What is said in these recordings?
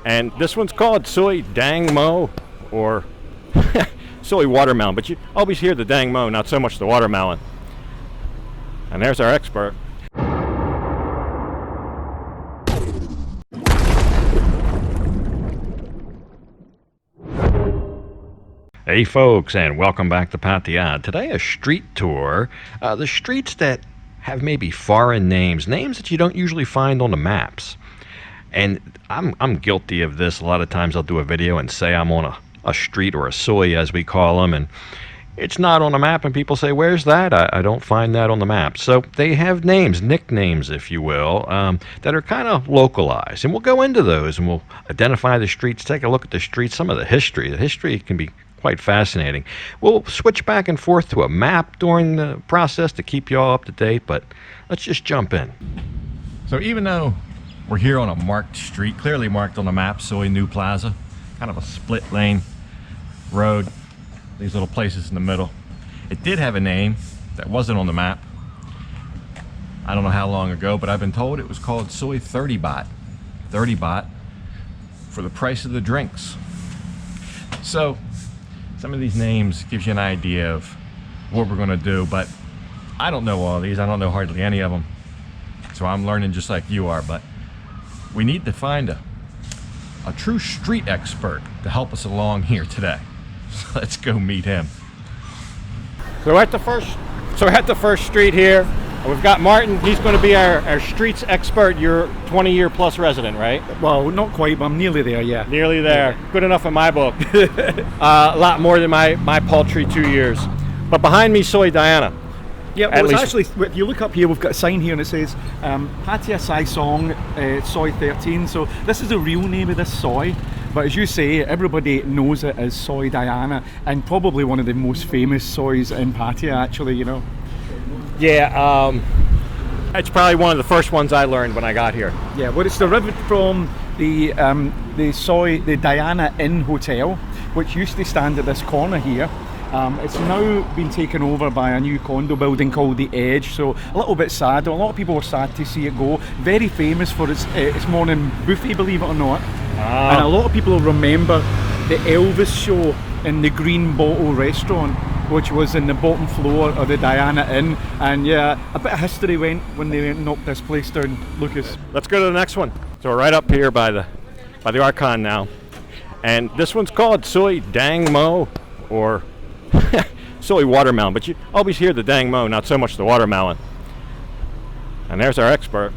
And this one's called Soi Dangmo, or Soi Watermelon. But you always hear the Dangmo, not so much the watermelon. And there's our expert. Hey folks, and welcome back to Pattaya. Today a street tour. The streets that have maybe foreign names that you don't usually find on the maps. And I'm guilty of this. A lot of times I'll do a video and say I'm on a street, or a soi as we call them, and it's not on a map, and people say, where's that? I don't find that on the map. So they have names, nicknames if you will, that are kind of localized, and we'll go into those and we'll identify the streets, take a look at the streets, some of the history. The history can be quite fascinating. We'll switch back and forth to a map during the process to keep you all up to date, but let's just jump in. So even though we're here on a marked street, clearly marked on the map, Soi New Plaza, kind of a split lane road, these little places in the middle. It did have a name that wasn't on the map. I don't know how long ago, but I've been told it was called Soi 30 baht. 30 baht for the price of the drinks. So some of these names gives you an idea of what we're going to do, but I don't know all these. I don't know hardly any of them, so I'm learning just like you are. But we need to find a true street expert to help us along here today. So let's go meet him. So we're at the first street here. We've got Martin. He's going to be our streets expert. You're 20-year plus resident, right? Well, not quite, but I'm nearly there, yeah. Nearly there. Yeah. Good enough in my book. A lot more than my paltry 2 years. But behind me, Soi Diana. Yeah, well, it's actually, if you look up here, we've got a sign here and it says Pattaya Sai Song Soi 13. So this is the real name of this soi. But as you say, everybody knows it as Soi Diana, and probably one of the most famous sois in Pattaya, actually, you know. Yeah, it's probably one of the first ones I learned when I got here. Yeah, well, it's derived from the Diana Inn Hotel, which used to stand at this corner here. It's now been taken over by a new condo building called The Edge, so a little bit sad. A lot of people were sad to see it go. Very famous for its morning buffet, believe it or not. And a lot of people remember the Elvis show in the Green Bottle restaurant, which was in the bottom floor of the Diana Inn. And yeah, a bit of history went when they knocked this place down, Lucas. Let's go to the next one. So we're right up here by the Archon now, and this one's called Soi Dangmo, or Soi Watermelon. But you always hear the Dangmo, not so much the watermelon. And there's our expert.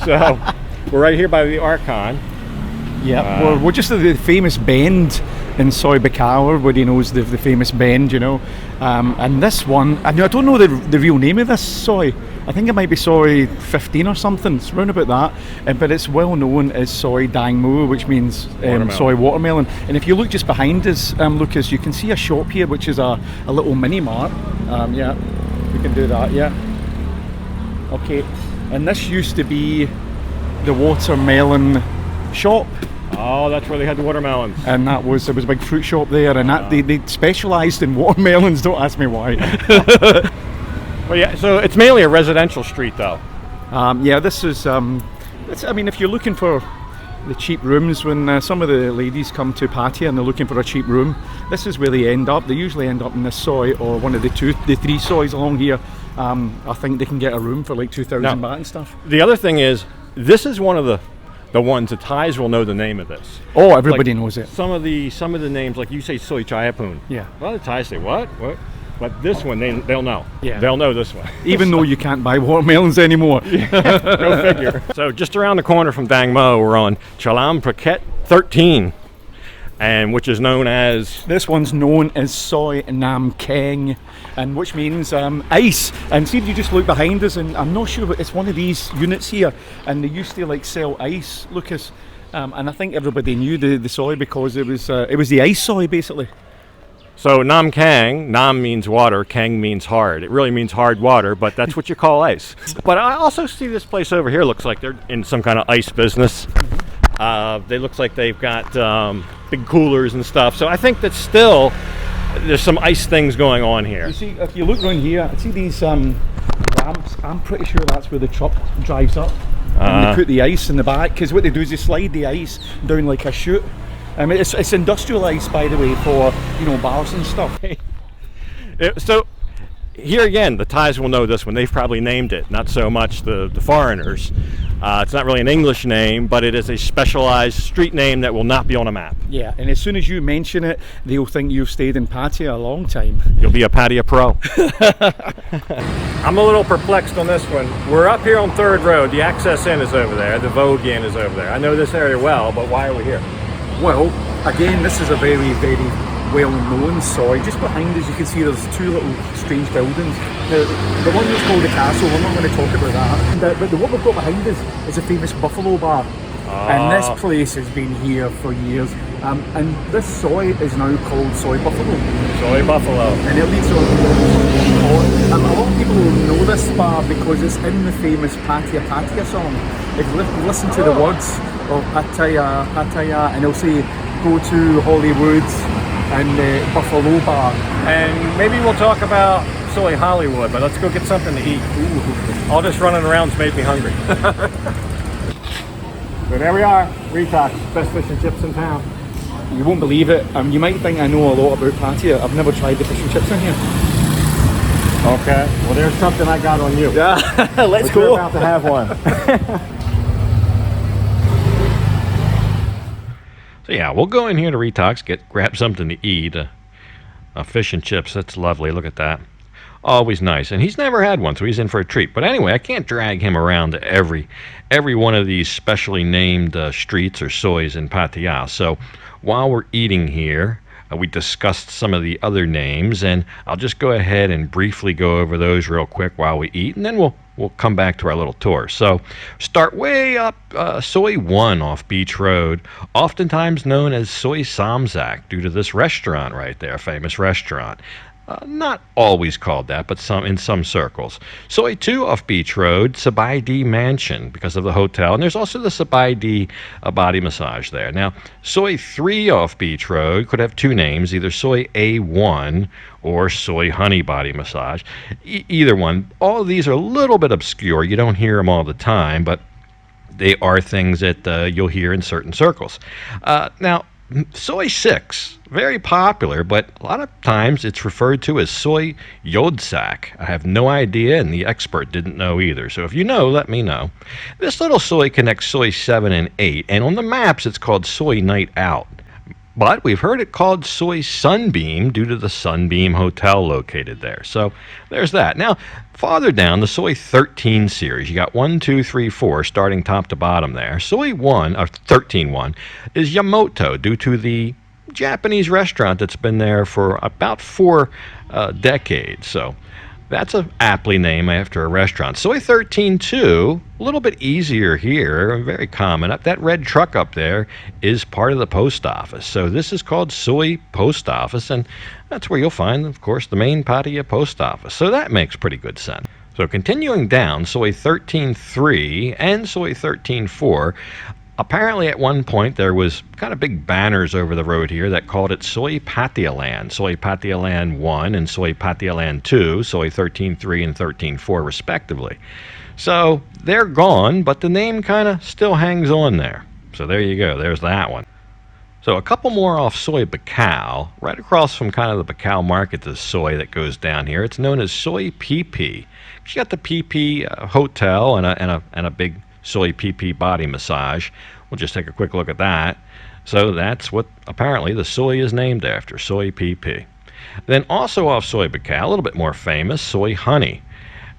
So we're right here by the Archon. Yeah, we're just at the famous bend in Soi Buffalo. Everybody knows the famous bend, you know. And this one, I don't know the real name of this soi. I think it might be Soi 15 or something. It's round about that. But it's well known as Soi Dangmo, which means Soi Watermelon. And if you look just behind us, Lucas, you can see a shop here, which is a little mini mart. Yeah, we can do that, yeah. Okay, and this used to be the watermelon shop. Oh, that's where they had the watermelons. And there was a big fruit shop there, and they specialised in watermelons. Don't ask me why. Well, yeah. So it's mainly a residential street, though. Yeah, this is. I mean, if you're looking for the cheap rooms, when some of the ladies come to Pattaya and they're looking for a cheap room, this is where they end up. They usually end up in this soi or one of the three sois along here. I think they can get a room for like 2,000 baht and stuff. The other thing is, this is one of the ones that Thais will know the name of this. Oh, everybody knows it. Some of the names, like you say Soi Chaiyapoon. Yeah. Well, the Thais say what? But this one, they'll know. Yeah. They'll know this one. Even though you can't buy watermelons anymore. Go figure. So just around the corner from Dangmo, we're on Chalam Phuket 13, and which is known as... This one's known as Soi Nam Kang, and which means ice. And see if you just look behind us, and I'm not sure, but it's one of these units here, and they used to like sell ice, Lucas. And I think everybody knew the soi because it was the ice soi, basically. So Nam Kang, Nam means water, Kang means hard. It really means hard water, but that's what you call ice. But I also see this place over here looks like they're in some kind of ice business. They looks like they've got big coolers and stuff. So I think that still there's some ice things going on here. You see, if you look around here, see these ramps. I'm pretty sure that's where the truck drives up. and they put the ice in the back, because what they do is they slide the ice down like a chute. It's industrial ice, by the way, for, you know, bars and stuff. So here again, the Thais will know this one. They've probably named it, not so much the foreigners. It's not really an English name, but it is a specialized street name that will not be on a map. Yeah, and as soon as you mention it, they'll think you've stayed in Pattaya a long time. You'll be a Pattaya pro. I'm a little perplexed on this one. We're up here on 3rd Road. The access in is over there. The Vogue Inn is over there. I know this area well, but why are we here? Well, again, this is a very, very well-known Soi. Just behind us, you can see there's two little strange buildings. Now, the one that's called the Castle, we're not going to talk about that. But what we've got behind us is a famous Buffalo bar. And this place has been here for years. And this Soi is now called Soi Buffalo. Soi Buffalo. And it leads on. A lot of people will know this bar because it's in the famous Pattaya song. If you listen to the words of Pattaya, and they'll say, go to Hollywood and Buffalo Bar. And maybe we'll talk about Soi Hollywood, but let's go get something to eat. Ooh. All this running around's made me hungry. So there we are, Retox, best fish and chips in town. You won't believe it. You might think I know a lot about Pattaya. I've never tried the fish and chips in here. Okay, well there's something I got on you. Yeah, let's go. You're about to have one. So yeah, we'll go in here to Retox, grab something to eat. Fish and chips, that's lovely. Look at that. Always nice. And he's never had one, so he's in for a treat. But anyway, I can't drag him around to every one of these specially named streets or sois in Pattaya. So while we're eating here, we discussed some of the other names, and I'll just go ahead and briefly go over those real quick while we eat, and then we'll come back to our little tour. So start way up, Soi 1 off Beach Road, oftentimes known as Soi Samsak due to this restaurant right there, famous restaurant. Not always called that, but in some circles. Soi 2 off Beach Road, Soi D Mansion, because of the hotel. And there's also the Soi D body massage there. Now, Soi 3 off Beach Road could have two names, either Soi A1 or Soi Honey Body Massage. Either one. All of these are a little bit obscure. You don't hear them all the time, but they are things that you'll hear in certain circles. Now, Soi 6, very popular, but a lot of times it's referred to as Soi Yodsak. I have no idea, and the expert didn't know either. So if you know, let me know. This little Soi connects Soi 7 and 8, and on the maps it's called Soi Night Out. But we've heard it called Soi Sunbeam due to the Sunbeam Hotel located there. So there's that. Now, farther down, the Soi 13 series, you got 1, 2, 3, 4, starting top to bottom there. Soi 1, or 13-1, is Yamoto due to the Japanese restaurant that's been there for about 4 decades. So that's a aptly named after a restaurant. Soi 13-2, a little bit easier here, very common. That red truck up there is part of the post office. So this is called Soi Post Office, and that's where you'll find, of course, the main Pattaya post office. So that makes pretty good sense. So continuing down, Soi 13-3 and Soi 13-4, apparently at one point there was kind of big banners over the road here that called it Soi Pattaya Land, Soi Pattaya Land 1 and Soi Pattaya Land 2, Soi 13-3 and 13-4 respectively. So they're gone, but the name kind of still hangs on there. So there you go, there's that one. So a couple more off Soi Buffalo, right across from kind of the Buffalo market, the Soi that goes down here. It's known as Soi PP. You got the PP hotel and a big Soi PP body massage. We'll just take a quick look at that. So that's what apparently the Soi is named after, Soi PP. Then also off Soi Buffalo, a little bit more famous, Soi Honey.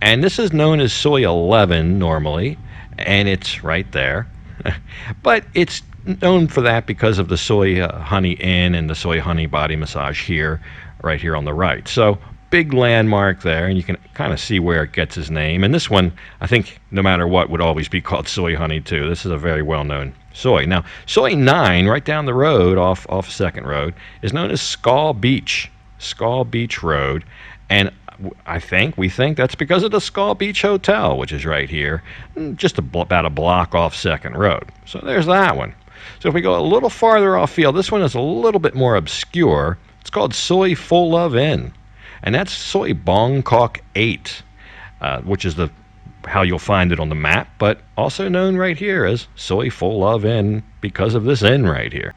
And this is known as Soi 11 normally, and it's right there. But it's known for that because of the Soi Honey Inn and the Soi Honey body massage here, right here on the right. So big landmark there, and you can kind of see where it gets its name. And this one, I think, no matter what, would always be called Soi Honey too. This is a very well-known Soi. Now, Soi 9, right down the road, off 2nd Road, is known as Skull Beach Road, and we think that's because of the Skull Beach Hotel, which is right here, just about a block off 2nd Road. So there's that one. So if we go a little farther off field, this one is a little bit more obscure. It's called Soi Full Love Inn, and that's Soi Bangkok 8, which is the how you'll find it on the map, but also known right here as Soi Full Love Inn because of this inn right here.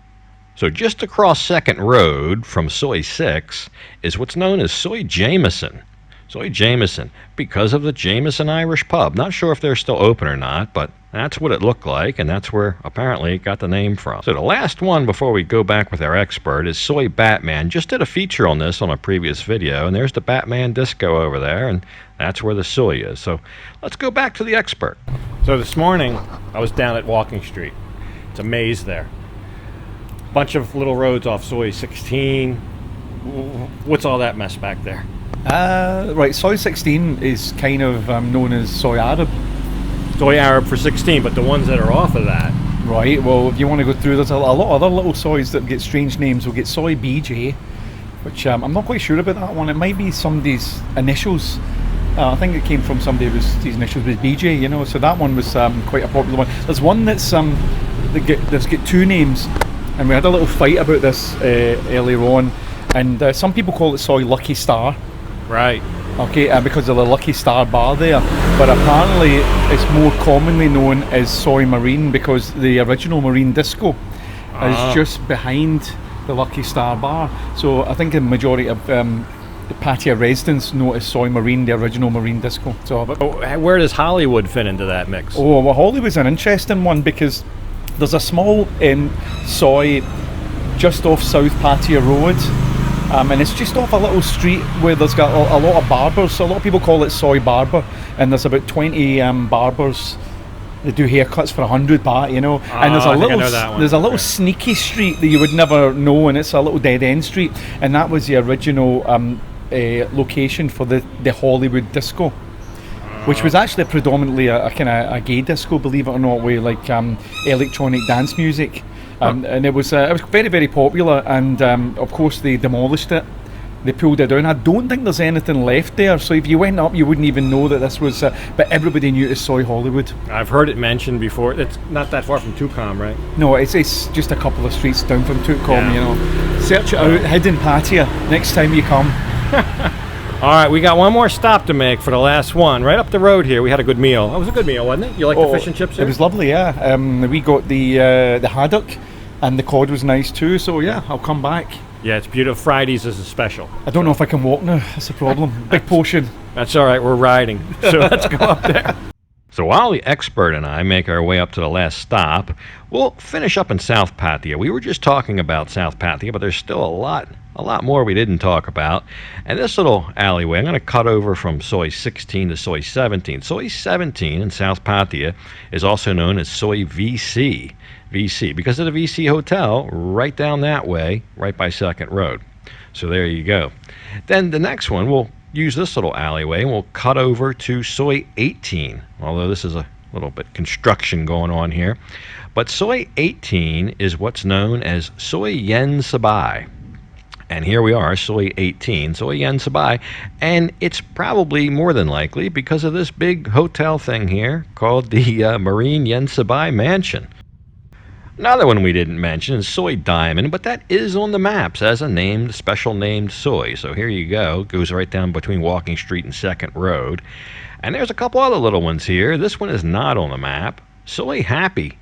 So just across Second Road from Soi 6 is what's known as Soi Jameson. Soi Jameson, because of the Jameson Irish pub. Not sure if they're still open or not, but that's what it looked like, and that's where apparently it got the name from. So the last one before we go back with our expert is Soi Batman. Just did a feature on this on a previous video, and there's the Batman disco over there, and that's where the Soi is. So let's go back to the expert. So this morning, I was down at Walking Street. It's a maze there. Bunch of little roads off Soi 16. What's all that mess back there? Right, Soi 16 is kind of known as Soi Arab. Soi Arab for 16, but the ones that are off of that. Right, well, if you want to go through, there's a lot of other little Sois that get strange names. We'll get Soi BJ, which I'm not quite sure about that one. It might be somebody's initials. I think it came from somebody whose initials was BJ, you know, so that one was quite a popular one. There's one that's got two names, and we had a little fight about this earlier on, and some people call it Soi Lucky Star. Right. Okay, because of the Lucky Star bar there, but apparently it's more commonly known as Soi Marine because the original Marine Disco is just behind the Lucky Star bar. So I think the majority of the Pattaya residents know it as Soi Marine, the original Marine Disco. So, where does Hollywood fit into that mix? Oh, well, Hollywood's an interesting one because there's a small Soi just off South Pattaya Road. And it's just off a little street where there's got a lot of barbers. So a lot of people call it Soi Barber, and there's about 20 barbers that do haircuts for 100 baht, you know. And there's a little sneaky street that you would never know, and it's a little dead end street, and that was the original location for the Hollywood disco, which was actually predominantly a kind of a gay disco, believe it or not, with like electronic dance music. And it was very, very popular, and of course they demolished it. They pulled it down. I don't think there's anything left there, so if you went up you wouldn't even know that this was, but everybody knew it as Soi Hollywood. I've heard it mentioned before. It's not that far from Tukam, right? No, it's just a couple of streets down from Tukam, you know. Search it out, Hidden Pattaya, next time you come. All right, we got one more stop to make for the last one. Right up the road here, we had a good meal. It was a good meal, wasn't it? You like the fish and chips here? It was lovely, yeah. We got the haddock, and the cod was nice too, so yeah, I'll come back. Yeah, it's beautiful. Fridays is a special. I don't know if I can walk now, that's the problem. Big portion. That's all right, we're riding. So let's go up there. So while the expert and I make our way up to the last stop, we'll finish up in South Pattaya. We were just talking about South Pattaya, but there's still a lot more we didn't talk about. And this little alleyway, I'm going to cut over from Soi 16 to Soi 17. Soi 17 in South Pattaya is also known as Soi VC. VC, because of the VC Hotel right down that way, right by Second Road. So there you go. Then the next one, we'll use this little alleyway and we'll cut over to Soi 18, although this is a little bit construction going on here. But Soi 18 is what's known as Soi Yen Sabai. And here we are, Soi 18, Soi Yen Sabai, and it's probably more than likely because of this big hotel thing here called the Marine Yen Sabai Mansion. Another one we didn't mention is Soi Diamond, but that is on the maps as a special named Soi. So here you go. It goes right down between Walking Street and Second Road. And there's a couple other little ones here. This one is not on the map. Soi Happy.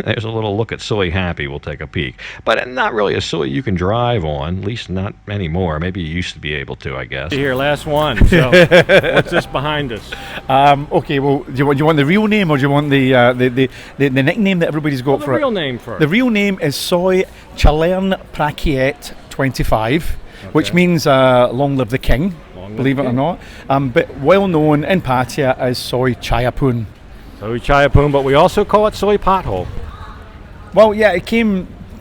There's a little look at Soi Happy. We'll take a peek. But not really a Soi you can drive on, at least not anymore. Maybe you used to be able to, I guess. Here, last one. So what's this behind us? Okay, well, do you want the real name or do you want the nickname that everybody's got for it? The real name first. The real name is Soi Chaiyapoon and Excite 25, which means long live the king, believe it or not. But well known in Pattaya as Soi Chaiyapoon. Soi Chaiyapoon, but we also call it Soi Pothole. Well, yeah,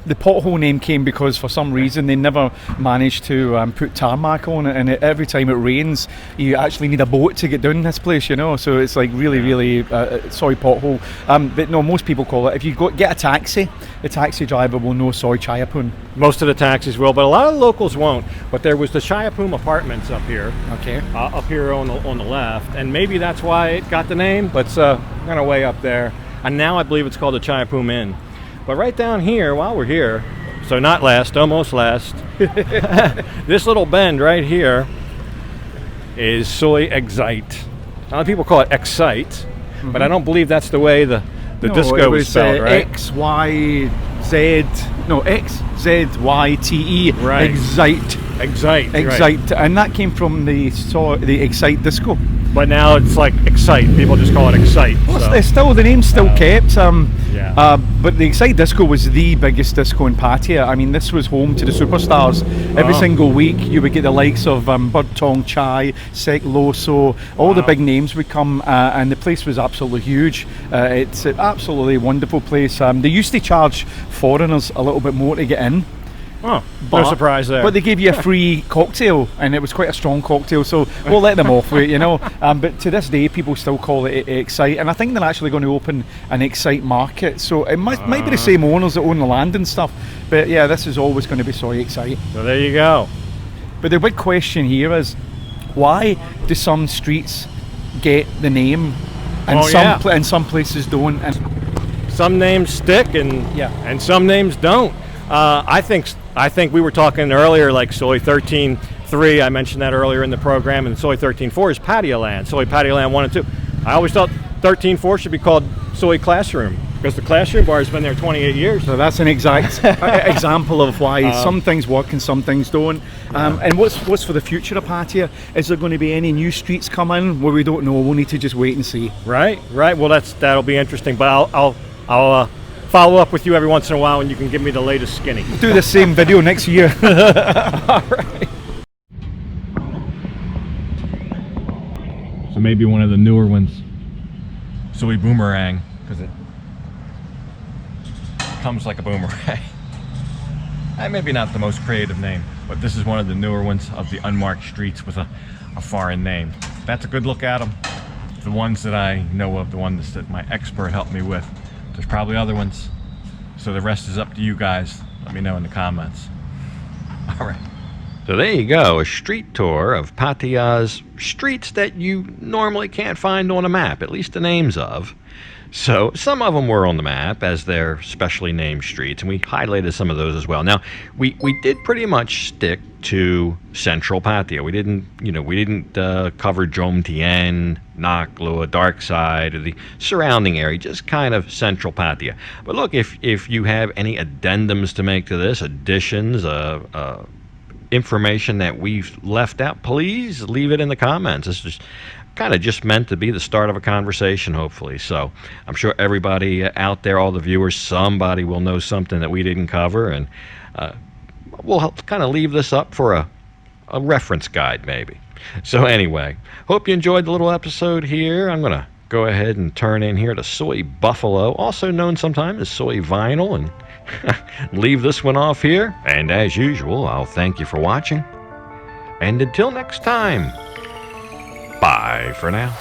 the pothole name came because for some reason they never managed to put tarmac on it, and every time it rains you actually need a boat to get down this place, you know, so it's like really Soi Pothole. But no, most people call it, if you get a taxi, the taxi driver will know Soi Chaiyapoon. Most of the taxis will, but a lot of the locals won't. But there was the Chaiyapoon apartments up here. Okay. Up here on the left, and maybe that's why it got the name, but it's kind of way up there. And now I believe it's called the Chaiyapoon Inn. But right down here, while we're here, so not last, almost last, this little bend right here is Soi Excite. A lot of people call it Excite, but I don't believe that's the way the No, disco it was was spelled, right? XYTE. Right. Excite. Excite. Right. Excite. And that came from the Excite disco. But now it's like Excite. People just call it Excite. Well, so. it's still, the name's still kept. Yeah. But the Excite Disco was the biggest disco in Pattaya. I mean, this was home to the superstars. Every single week, you would get the likes of Bird Tong Chai, Sek Loso, all the big names would come, and the place was absolutely huge. It's an absolutely wonderful place. They used to charge foreigners a little bit more to get in. Oh, no surprise there. But they gave you a free cocktail, and it was quite a strong cocktail, so we'll let them off with it, you know. But to this day, people still call it Excite, and I think they're actually going to open an Excite market. So it might be the same owners that own the land and stuff. But yeah, this is always going to be Soi Excite. So there you go. But the big question here is, why do some streets get the name, and and some places don't? And some names stick, and some names don't. I think we were talking earlier, like Soi 13.3. I mentioned that earlier in the program, and Soi 13.4 is Pattaya Land. Soi Pattaya Land 1 and 2. I always thought 13.4 should be called Soi Classroom, because the classroom bar has been there 28 years. So that's an exact example of why some things work and some things don't. And what's for the future of Pattaya? Is there going to be any new streets coming? Well, we don't know. We'll need to just wait and see. Right. Well, that'll be interesting. But I'll follow up with you every once in a while, and you can give me the latest skinny. Do the same video next year. All right. So maybe one of the newer ones, Soi Boomerang, because it comes like a boomerang. And maybe not the most creative name, but this is one of the newer ones of the unmarked streets with a foreign name. That's a good look at them. The ones that I know of, the ones that my expert helped me with. There's probably other ones, so the rest is up to you guys. Let me know in the comments. All right. So there you go, a street tour of Pattaya's streets that you normally can't find on a map, at least the names of. So some of them were on the map as they're specially named streets, and we highlighted some of those as well. Now, we did pretty much stick to central Pattaya. We didn't cover Jom Tien, Nak Lua, Dark Side, or the surrounding area, just kind of central Pattaya. But look, if you have any addendums to make to this, additions, information that we've left out, please leave it in the comments. This is kind of just meant to be the start of a conversation, hopefully. So I'm sure everybody out there, all the viewers, somebody will know something that we didn't cover, and we'll kind of leave this up for a reference guide maybe. So anyway, hope you enjoyed the little episode here. I'm gonna go ahead and turn in here to Soi Buffalo, also known sometimes as Soi Vinyl, and leave this one off here. And as usual, I'll thank you for watching, and until next time, bye for now.